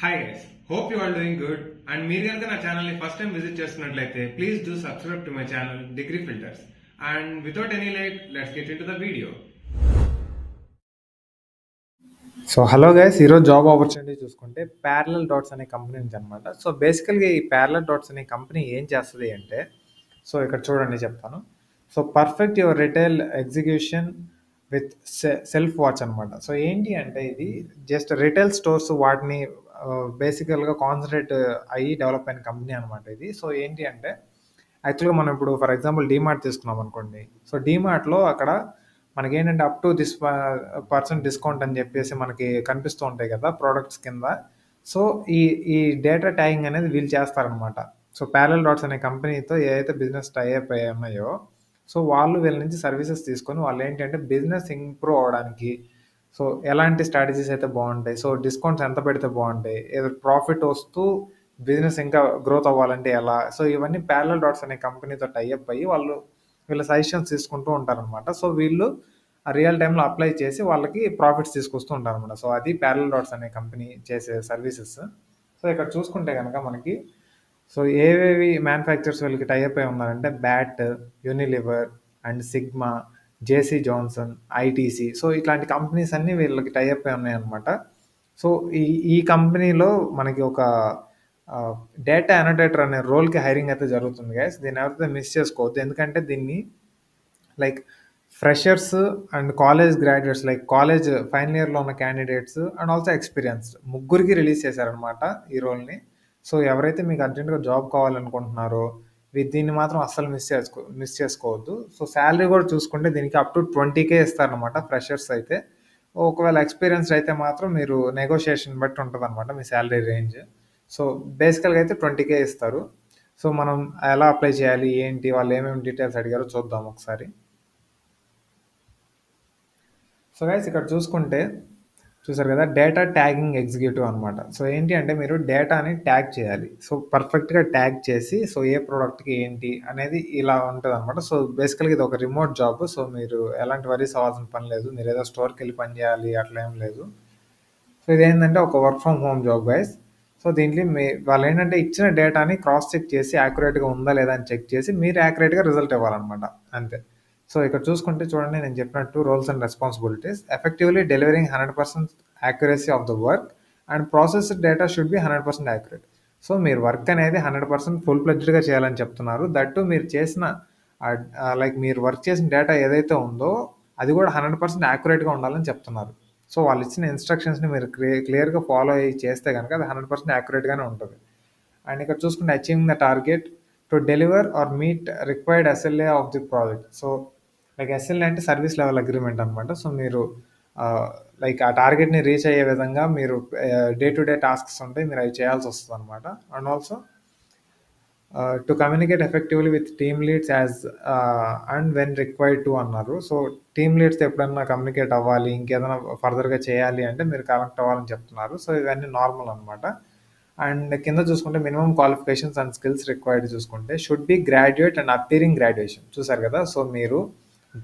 Hi guys, hope you are doing good. And మీరు కనుక నా ఛానల్ని ఫస్ట్ టైం విజిట్ చేస్తున్నట్లయితే please do subscribe to my channel degree filters. And without any late, let's get into the video. So hello guys, ఈరోజు job opportunity చూసుకుంటే parallel dots అనే company నుంచి అనమాట. సో బేసికల్గా ఈ ప్యారలల్ డాట్స్ అనే company ఏం చేస్తుంది అంటే, సో ఇక్కడ చూడండి చెప్తాను. So perfect your retail execution with self watch అనమాట. సో ఏంటి అంటే ఇది జస్ట్ రిటైల్ స్టోర్స్ వాటిని బేసికల్గా కాన్సన్ట్రేట్ అయ్యి డెవలప్ అయిన కంపెనీ అనమాట ఇది. సో ఏంటి అంటే యాక్చువల్గా మనం ఇప్పుడు ఫర్ ఎగ్జాంపుల్ డీమార్ట్ తీసుకున్నాం అనుకోండి. సో డీమార్ట్లో అక్కడ మనకేంటంటే up to this percent discount అని చెప్పేసి మనకి కనిపిస్తూ ఉంటాయి కదా ప్రోడక్ట్స్ కింద. సో ఈ ఈ డేటా ట్యాగింగ్ అనేది వీళ్ళు చేస్తారనమాట. సో ప్యారలల్ డాట్స్ అనే కంపెనీతో ఏదైతే బిజినెస్ టైఅప్ అయ్యి ఉన్నాయో, సో వాళ్ళు వీళ్ళ నుంచి సర్వీసెస్ తీసుకొని వాళ్ళు ఏంటంటే బిజినెస్ ఇంప్రూవ్ అవ్వడానికి సో ఎలాంటి స్ట్రాటజీస్ అయితే బాగుంటాయి, సో డిస్కౌంట్స్ ఎంత పెడితే బాగుంటాయి, ఏదో ప్రాఫిట్ వస్తూ బిజినెస్ ఇంకా గ్రోత్ అవ్వాలంటే ఎలా, సో ఇవన్నీ ప్యారలల్ డాట్స్ అనే కంపెనీతో టైఅప్ అయ్యి వాళ్ళు వీళ్ళ సజెషన్స్ తీసుకుంటూ ఉంటారనమాట. సో వీళ్ళు రియల్ టైంలో అప్లై చేసి వాళ్ళకి ప్రాఫిట్స్ తీసుకొస్తూ ఉంటారనమాట. సో అది ప్యారలల్ డాట్స్ అనే కంపెనీ చేసే సర్వీసెస్. సో ఇక్కడ చూసుకుంటే కనుక మనకి సో ఏవేవి మ్యానుఫ్యాక్చర్స్ వీళ్ళకి టైఅప్ అయి ఉన్నారంటే bat, Unilever and sigma, JC Johnson, ITC. So ఇట్లాంటి కంపెనీస్ అన్నీ వీళ్ళకి టైఅప్ అయి ఉన్నాయన్నమాట. సో ఈ ఈ కంపెనీలో మనకి ఒక డేటా అనోటేటర్ అనే రోల్కి హైరింగ్ అయితే జరుగుతుంది గైస్. దీన్ని ఎవరైతే మిస్ చేసుకోవద్దు, ఎందుకంటే దీన్ని like freshers and college graduates, like college final ఇయర్లో ఉన్న క్యాండిడేట్స్ అండ్ ఆల్సో ఎక్స్పీరియన్స్డ్ ముగ్గురికి రిలీజ్ చేశారనమాట ఈ రోల్ని. సో ఎవరైతే మీకు అర్జెంటుగా జాబ్ కావాలనుకుంటున్నారో దీన్ని మాత్రం అస్సలు మిస్ చేసుకోవద్దు. సో శాలరీ కూడా చూసుకుంటే దీనికి అప్ టు 20K ఇస్తారనమాట ఫ్రెషర్స్ అయితే. ఒకవేళ ఎక్స్పీరియన్స్డ్ అయితే మాత్రం మీరు నెగోషియేషన్ బట్టి ఉంటుంది అనమాట మీ శాలరీ రేంజ్. సో బేసికల్గా అయితే 20K ఇస్తారు. సో మనం ఎలా అప్లై చేయాలి ఏంటి, వాళ్ళు ఏమేమి డీటెయిల్స్ అడిగారో చూద్దాం ఒకసారి. సో గైస్ ఇక్కడ చూసారు కదా, డేటా ట్యాగింగ్ ఎగ్జిక్యూటివ్ అనమాట. సో ఏంటి అంటే మీరు డేటాని ట్యాగ్ చేయాలి. సో పర్ఫెక్ట్గా ట్యాగ్ చేసి సో ఏ ప్రోడక్ట్కి ఏంటి అనేది ఇలా ఉంటుంది అనమాట. సో బేసికల్గా ఇది ఒక రిమోట్ జాబ్. సో మీరు ఎలాంటి వరీస్ అవ్వాల్సిన పని లేదు, మీరు ఏదో స్టోర్కి వెళ్ళి పని చేయాలి అట్లా ఏం లేదు. సో ఇదేంటంటే ఒక work from home job guys. So దీంట్లో వాళ్ళు ఏంటంటే ఇచ్చిన డేటాని క్రాస్ చెక్ చేసి యాక్యురేట్గా ఉందా లేదా అని చెక్ చేసి మీరు యాక్యురేట్గా రిజల్ట్ ఇవ్వాలన్నమాట, అంతే. సో ఇక్కడ చూసుకుంటే చూడండి, నేను చెప్పినట్టు roles and responsibilities effectively delivering 100% accuracy of the work and processed data should be 100% accurate. So మీరు వర్క్ అనేది 100% ఫుల్ ప్లెడ్జ్డ్గా చేయాలని చెప్తున్నారు. దట్టు మీరు చేసిన లైక్ మీరు వర్క్ చేసిన డేటా ఏదైతే ఉందో అది కూడా 100% యాక్యురేట్గా ఉండాలని చెప్తున్నారు. సో వాళ్ళు ఇచ్చిన ఇన్స్ట్రక్షన్స్ని మీరు క్లియర్గా ఫాలో అయ్యి చేస్తే కనుక అది 100% యాక్యురేట్గానే ఉంటుంది. అండ్ ఇక్కడ చూసుకుంటే achieving the target to deliver or meet required SLA of the project. So like SLA అంటే సర్వీస్ లెవెల్ అగ్రిమెంట్ అనమాట. సో మీరు లైక్ ఆ టార్గెట్ని రీచ్ అయ్యే విధంగా మీరు డే టు డే టాస్క్స్ ఉంటాయి, మీరు అవి చేయాల్సి వస్తుంది అనమాట. And also to communicate effectively with team leads as and when required to అన్నారు. సో టీమ్ లీడ్స్ ఎప్పుడన్నా కమ్యూనికేట్ అవ్వాలి, ఇంకేదైనా ఫర్దర్గా చేయాలి అంటే మీరు కనెక్ట్ అవ్వాలని చెప్తున్నారు. సో ఇవన్నీ నార్మల్ అనమాట. అండ్ కింద చూసుకుంటే minimum qualifications and skills required చూసుకుంటే should be graduate and appearing graduation. చూసారు కదా, సో మీరు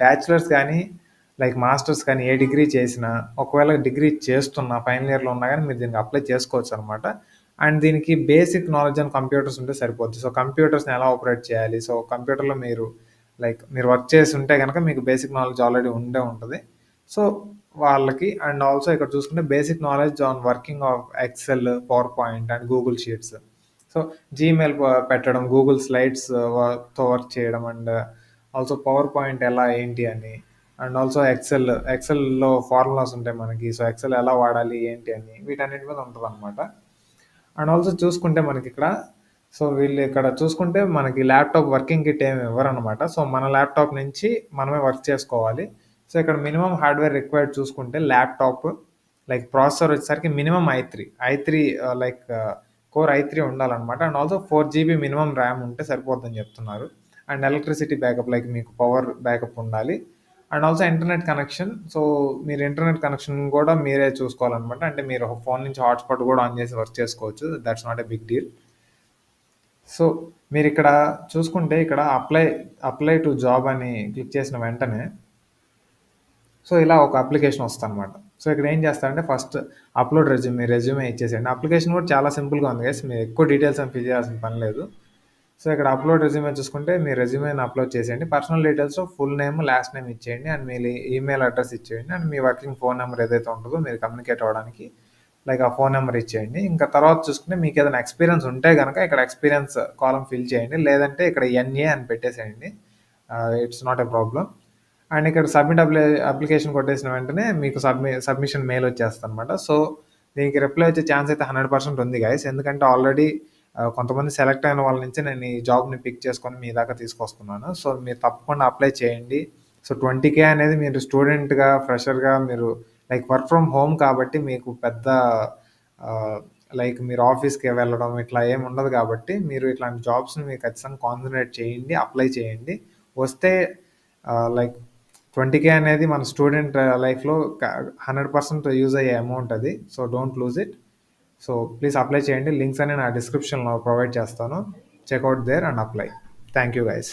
బ్యాచిలర్స్ కానీ లైక్ మాస్టర్స్ కానీ ఏ డిగ్రీ చేసినా, ఒకవేళ డిగ్రీ చేస్తున్నా ఫైనల్ ఇయర్లో ఉన్నా కానీ మీరు దీనికి అప్లై చేసుకోవచ్చు అనమాట. అండ్ దీనికి బేసిక్ నాలెడ్జ్ అండ్ కంప్యూటర్స్ ఉంటే సరిపోద్ది. సో కంప్యూటర్స్ని ఎలా ఆపరేట్ చేయాలి, సో కంప్యూటర్లో మీరు వర్క్ చేసి ఉంటే కనుక మీకు బేసిక్ నాలెడ్జ్ ఆల్రెడీ ఉంటుంది. సో వాళ్ళకి అండ్ ఆల్సో ఇక్కడ చూసుకుంటే basic knowledge on working of Excel, PowerPoint and Google Sheets. So Gmail పెట్టడం, గూగుల్ స్లైడ్స్తో వర్క్ చేయడం అండ్ ఆల్సో పవర్ పాయింట్ ఎలా ఏంటి అని, అండ్ ఆల్సో ఎక్సెల్లో ఫార్ములాస్ ఉంటాయి మనకి. సో ఎక్సెల్ ఎలా వాడాలి ఏంటి అని వీటన్నిటి మీద ఉంటుంది అనమాట. అండ్ ఆల్సో చూసుకుంటే మనకి ఇక్కడ సో వీళ్ళు ఇక్కడ చూసుకుంటే మనకి ల్యాప్టాప్ వర్కింగ్ కిట్ ఏమి ఇవ్వరు అనమాట. సో మన ల్యాప్టాప్ నుంచి మనమే వర్క్ చేసుకోవాలి. సో ఇక్కడ మినిమం హార్డ్వేర్ రిక్వైర్డ్ చూసుకుంటే ల్యాప్టాప్ లైక్ ప్రాసెసర్ వచ్చేసరికి మినిమం ఐ3 లైక్ కోర్ i3 ఉండాలన్నమాట. And also 4GB minimum RAM ఉంటే సరిపోద్దని చెప్తున్నారు. అండ్ ఎలక్ట్రిసిటీ బ్యాకప్ లైక్ మీకు పవర్ బ్యాకప్ ఉండాలి. And also internet connection. So మీరు ఇంటర్నెట్ కనెక్షన్ కూడా మీరే చూసుకోవాలన్నమాట. అంటే మీరు ఫోన్ నుంచి హాట్స్పాట్ కూడా ఆన్ చేసి వర్క్ చేసుకోవచ్చు, that's not a big deal. So మీరు ఇక్కడ చూసుకుంటే ఇక్కడ అప్లై టు జాబ్ అని క్లిక్ చేసిన వెంటనే సో ఇలా ఒక అప్లికేషన్ వస్తుంది అనమాట. సో ఇక్కడ ఏం చేస్తారంటే ఫస్ట్ అప్లోడ్ రెజ్యూమే ఇచ్చేసేయండి. అప్లికేషన్ కూడా చాలా సింపుల్గా ఉంది గైస్, మీరు ఎక్కువ డీటెయిల్స్ అని ఫిల్ చేయాల్సిన పని లేదు. సో ఇక్కడ అప్లోడ్ రెజ్యూమే చూసుకుంటే మీ రెజ్యూమేని అప్లోడ్ చేసేయండి. పర్సనల్ డీటెయిల్స్లో ఫుల్ నేమ్, లాస్ట్ నేమ్ ఇచ్చేయండి అండ్ మీ ఈమెయిల్ అడ్రస్ ఇచ్చేయండి అండ్ మీ వర్కింగ్ ఫోన్ నెంబర్ ఏదైతే ఉంటుందో మీరు కమ్యూనికేట్ అవ్వడానికి లైక్ ఆ ఫోన్ నెంబర్ ఇచ్చేయండి. ఇంకా తర్వాత చూసుకుంటే మీకు ఏదైనా ఎక్స్పీరియన్స్ ఉంటే కనుక ఇక్కడ ఎక్స్పీరియన్స్ కాలం ఫిల్ చేయండి, లేదంటే ఇక్కడ ఎన్ఏ అని పెట్టేసేయండి. It's not a problem. And ఇక్కడ సబ్మిట్ అప్లికేషన్ కొట్టేసిన వెంటనే మీకు సబ్మిషన్ మెయిల్ వచ్చేస్తుంది అనమాట. సో దీనికి రిప్లై వచ్చే ఛాన్స్ అయితే 100% ఉంది గైస్, ఎందుకంటే ఆల్రెడీ కొంతమంది సెలెక్ట్ అయిన వాళ్ళ నుంచి నేను ఈ జాబ్ని పిక్ చేసుకొని మీ దాకా తీసుకొస్తున్నాను. సో మీరు తప్పకుండా అప్లై చేయండి. సో 20K అనేది మీరు స్టూడెంట్గా, ఫ్రెషర్గా మీరు లైక్ వర్క్ ఫ్రమ్ హోమ్ కాబట్టి మీకు పెద్ద లైక్ మీరు ఆఫీస్కి వెళ్ళడం ఇట్లా ఏమి ఉండదు కాబట్టి మీరు ఇట్లాంటి జాబ్స్ని మీరు ఖచ్చితంగా కాన్సన్ట్రేట్ చేయండి, అప్లై చేయండి. వస్తే లైక్ 20K అనేది మన స్టూడెంట్ లైఫ్లో 100% యూజ్ అయ్యే అమౌంట్ అది. So don't lose it. So please apply చేయండి. లింక్స్ అన్ని నా డిస్క్రిప్షన్లో ప్రొవైడ్ చేస్తాను. Check out there and apply. Thank you guys.